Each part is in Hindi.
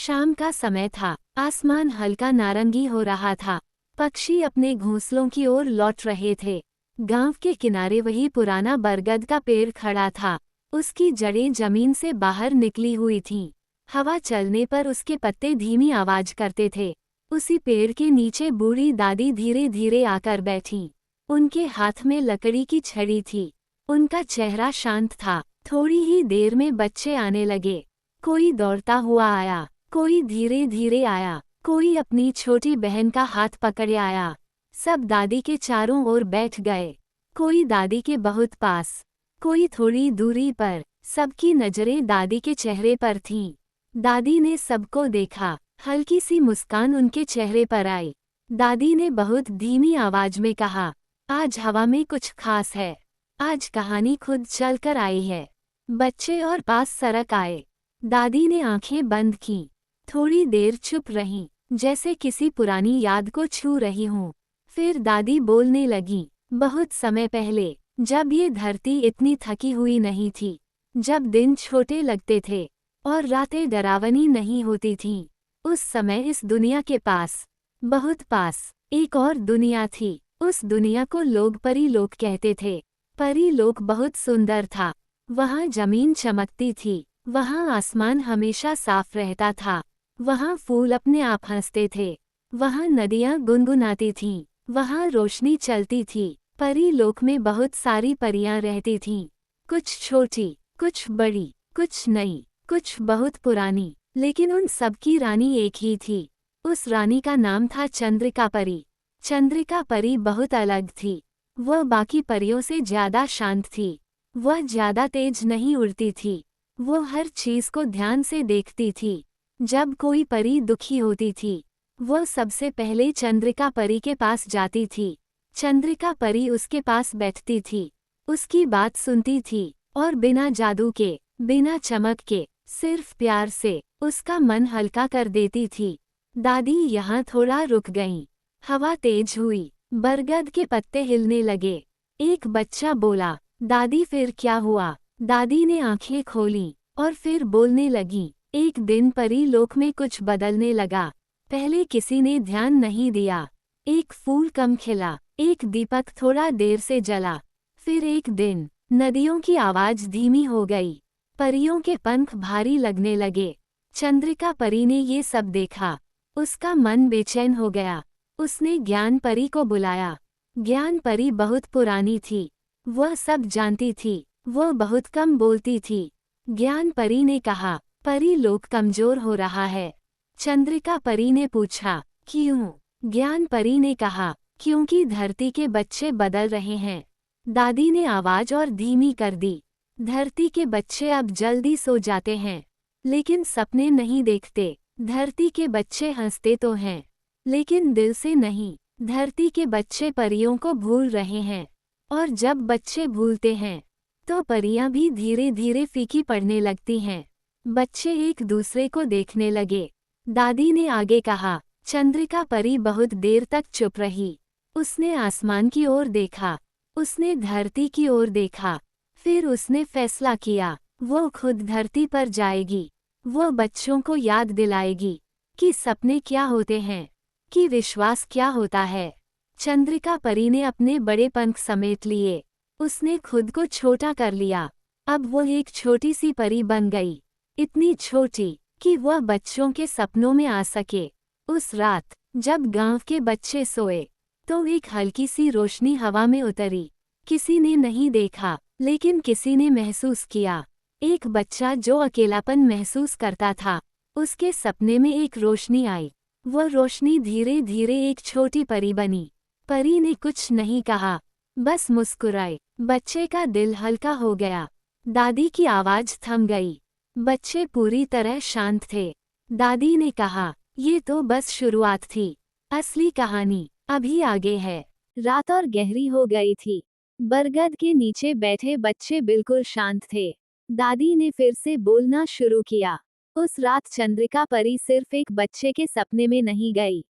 शाम का समय था। आसमान हल्का नारंगी हो रहा था। पक्षी अपने घोंसलों की ओर लौट रहे थे। गांव के किनारे वही पुराना बरगद का पेड़ खड़ा था। उसकी जड़ें जमीन से बाहर निकली हुई थीं। हवा चलने पर उसके पत्ते धीमी आवाज करते थे। उसी पेड़ के नीचे बूढ़ी दादी धीरे धीरे आकर बैठीं। उनके हाथ में लकड़ी की छड़ी थी। उनका चेहरा शांत था। थोड़ी ही देर में बच्चे आने लगे। कोई दौड़ता हुआ आया, कोई धीरे धीरे आया, कोई अपनी छोटी बहन का हाथ पकड़े आया। सब दादी के चारों ओर बैठ गए। कोई दादी के बहुत पास, कोई थोड़ी दूरी पर। सबकी नजरें दादी के चेहरे पर थीं। दादी ने सबको देखा। हल्की सी मुस्कान उनके चेहरे पर आई। दादी ने बहुत धीमी आवाज में कहा, आज हवा में कुछ खास है। आज कहानी खुद चलकर आई है। बच्चे और पास सरक आए। दादी ने आंखें बंद कीं। थोड़ी देर चुप रहीं, जैसे किसी पुरानी याद को छू रही हूं। फिर दादी बोलने लगी, बहुत समय पहले, जब ये धरती इतनी थकी हुई नहीं थी, जब दिन छोटे लगते थे और रातें डरावनी नहीं होती थीं, उस समय इस दुनिया के पास, बहुत पास, एक और दुनिया थी। उस दुनिया को लोग परी लोक कहते थे। परी लोक बहुत सुंदर था। वहाँ जमीन चमकती थी, वहाँ आसमान हमेशा साफ रहता था, वहाँ फूल अपने आप हंसते थे, वहाँ नदियाँ गुनगुनाती थीं, वहाँ रोशनी चलती थी। परी लोक में बहुत सारी परियां रहती थीं। कुछ छोटी, कुछ बड़ी, कुछ नई, कुछ बहुत पुरानी, लेकिन उन सब की रानी एक ही थी। उस रानी का नाम था चंद्रिका परी। चंद्रिका परी बहुत अलग थी। वह बाकी परियों से ज्यादा शांत थी। वह ज्यादा तेज नहीं उड़ती थी। वो हर चीज को ध्यान से देखती थी। जब कोई परी दुखी होती थी, वह सबसे पहले चंद्रिका परी के पास जाती थी। चंद्रिका परी उसके पास बैठती थी, उसकी बात सुनती थी और बिना जादू के, बिना चमक के, सिर्फ प्यार से उसका मन हल्का कर देती थी। दादी यहाँ थोड़ा रुक गईं। हवा तेज हुई, बरगद के पत्ते हिलने लगे। एक बच्चा बोला, दादी फिर क्या हुआ? दादी ने आंखें खोलीं और फिर बोलने लगी, एक दिन परी लोक में कुछ बदलने लगा। पहले किसी ने ध्यान नहीं दिया। एक फूल कम खिला, एक दीपक थोड़ा देर से जला। फिर एक दिन नदियों की आवाज धीमी हो गई। परियों के पंख भारी लगने लगे। चंद्रिका परी ने ये सब देखा। उसका मन बेचैन हो गया। उसने ज्ञान परी को बुलाया। ज्ञान परी बहुत पुरानी थी। वह सब जानती थी। वह बहुत कम बोलती थी। ज्ञान परी ने कहा, परी लोक कमजोर हो रहा है। चंद्रिका परी ने पूछा, क्यों? ज्ञान परी ने कहा, क्योंकि धरती के बच्चे बदल रहे हैं। दादी ने आवाज और धीमी कर दी। धरती के बच्चे अब जल्दी सो जाते हैं, लेकिन सपने नहीं देखते। धरती के बच्चे हंसते तो हैं, लेकिन दिल से नहीं। धरती के बच्चे परियों को भूल रहे हैं, और जब बच्चे भूलते हैं, तो परियां भी धीरे धीरे फीकी पड़ने लगती हैं। बच्चे एक दूसरे को देखने लगे। दादी ने आगे कहा, चंद्रिका परी बहुत देर तक चुप रही। उसने आसमान की ओर देखा, उसने धरती की ओर देखा। फिर उसने फैसला किया, वो खुद धरती पर जाएगी। वो बच्चों को याद दिलाएगी कि सपने क्या होते हैं, कि विश्वास क्या होता है। चंद्रिका परी ने अपने बड़े पंख समेट लिए। उसने खुद को छोटा कर लिया। अब वो एक छोटी सी परी बन गई, इतनी छोटी कि वह बच्चों के सपनों में आ सके। उस रात जब गांव के बच्चे सोए, तो एक हल्की सी रोशनी हवा में उतरी। किसी ने नहीं देखा, लेकिन किसी ने महसूस किया। एक बच्चा जो अकेलापन महसूस करता था, उसके सपने में एक रोशनी आई। वह रोशनी धीरे धीरे एक छोटी परी बनी। परी ने कुछ नहीं कहा, बस मुस्कुराई। बच्चे का दिल हल्का हो गया। दादी की आवाज थम गई। बच्चे पूरी तरह शांत थे। दादी ने कहा, ये तो बस शुरुआत थी। असली कहानी अभी आगे है। रात और गहरी हो गई थी। बरगद के नीचे बैठे बच्चे बिल्कुल शांत थे। दादी ने फिर से बोलना शुरू किया। उस रात चंद्रिका परी सिर्फ एक बच्चे के सपने में नहीं गई,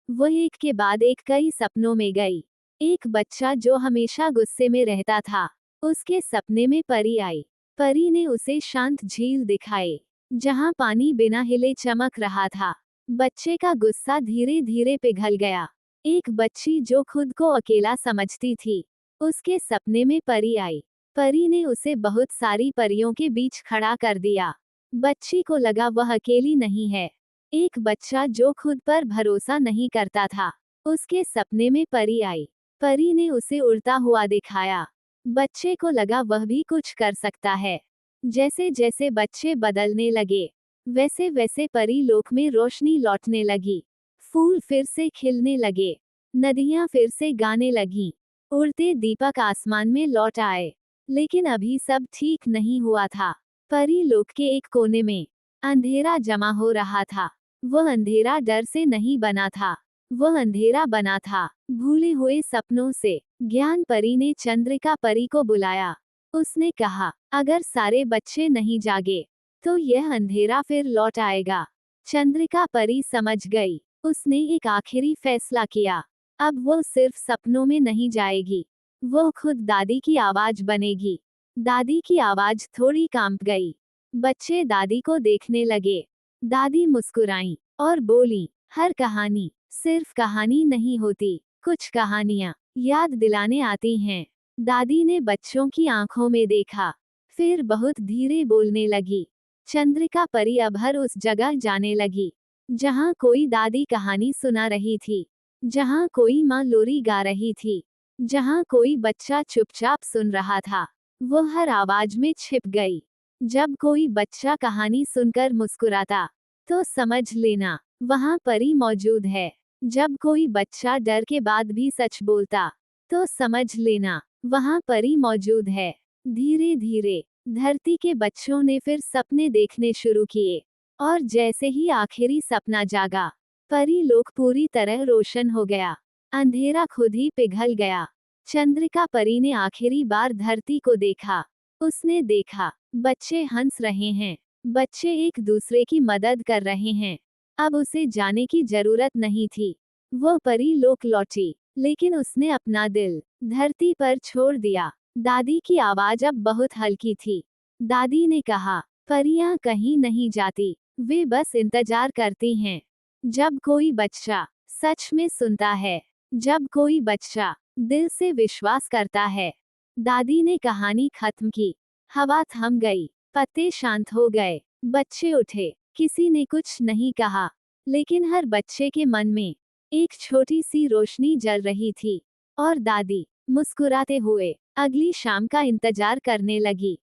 वह एक के बाद एक कई सपनों में गई। एक बच्चा जो हमेशा गुस्से में रहता था, उसके सपने में परी आई। परी ने उसे शांत झील दिखाई, जहां पानी बिना हिले चमक रहा था। बच्चे का गुस्सा धीरे धीरे पिघल गया। एक बच्ची जो खुद को अकेला समझती थी, उसके सपने में परी आई। परी ने उसे बहुत सारी परियों के बीच खड़ा कर दिया। बच्ची को लगा वह अकेली नहीं है। एक बच्चा जो खुद पर भरोसा नहीं करता था, उसके सपने में परी आई। परी ने उसे उड़ता हुआ दिखाया। बच्चे को लगा वह भी कुछ कर सकता है। जैसे जैसे बच्चे बदलने लगे, वैसे वैसे परी लोक में रोशनी लौटने लगी। फूल फिर से खिलने लगे, नदियां फिर से गाने लगीं, उड़ते दीपक आसमान में लौट आए। लेकिन अभी सब ठीक नहीं हुआ था। परी लोक के एक कोने में अंधेरा जमा हो रहा था। वह अंधेरा डर से नहीं बना था, वह अंधेरा बना था भूले हुए सपनों से। ज्ञान परी ने चंद्रिका परी को बुलाया। उसने कहा, अगर सारे बच्चे नहीं जागे, तो यह अंधेरा फिर लौट आएगा। चंद्रिका परी समझ गई। उसने एक आखिरी फैसला किया। अब वो सिर्फ सपनों में नहीं जाएगी, वो खुद दादी की आवाज बनेगी। दादी की आवाज थोड़ी कांप गई। बच्चे दादी को देखने लगे। दादी मुस्कुराई और बोली, हर कहानी सिर्फ कहानी नहीं होती, कुछ कहानियां याद दिलाने आती हैं। दादी ने बच्चों की आंखों में देखा, फिर बहुत धीरे बोलने लगी। चंद्रिका परी अब हर उस जगह जाने लगी, जहां कोई दादी कहानी सुना रही थी, जहां कोई माँ लोरी गा रही थी, जहां कोई बच्चा चुपचाप सुन रहा था। वो हर आवाज में छिप गई। जब कोई बच्चा कहानी सुनकर मुस्कुराता, तो समझ लेना वहां परी मौजूद है। जब कोई बच्चा डर के बाद भी सच बोलता, तो समझ लेना वहां परी मौजूद है। धीरे धीरे धरती के बच्चों ने फिर सपने देखने शुरू किए, और जैसे ही आखिरी सपना जागा, परी लोक पूरी तरह रोशन हो गया। अंधेरा खुद ही पिघल गया। चंद्रिका परी ने आखिरी बार धरती को देखा। उसने देखा, बच्चे हंस रहे हैं, बच्चे एक दूसरे की मदद कर रहे हैं। अब उसे जाने की जरूरत नहीं थी। वो परी लोक लौटी, लेकिन उसने अपना दिल धरती पर छोड़ दिया। दादी की आवाज अब बहुत हल्की थी। दादी ने कहा, परियां कहीं नहीं जाती, वे बस इंतजार करती हैं। जब कोई बच्चा सच में सुनता है, जब कोई बच्चा दिल से विश्वास करता है। दादी ने कहानी खत्म की। हवा थम गई, पत्ते शांत हो गए, बच्चे उठे। किसी ने कुछ नहीं कहा, लेकिन हर बच्चे के मन में एक छोटी सी रोशनी जल रही थी। और दादी मुस्कुराते हुए अगली शाम का इंतजार करने लगी।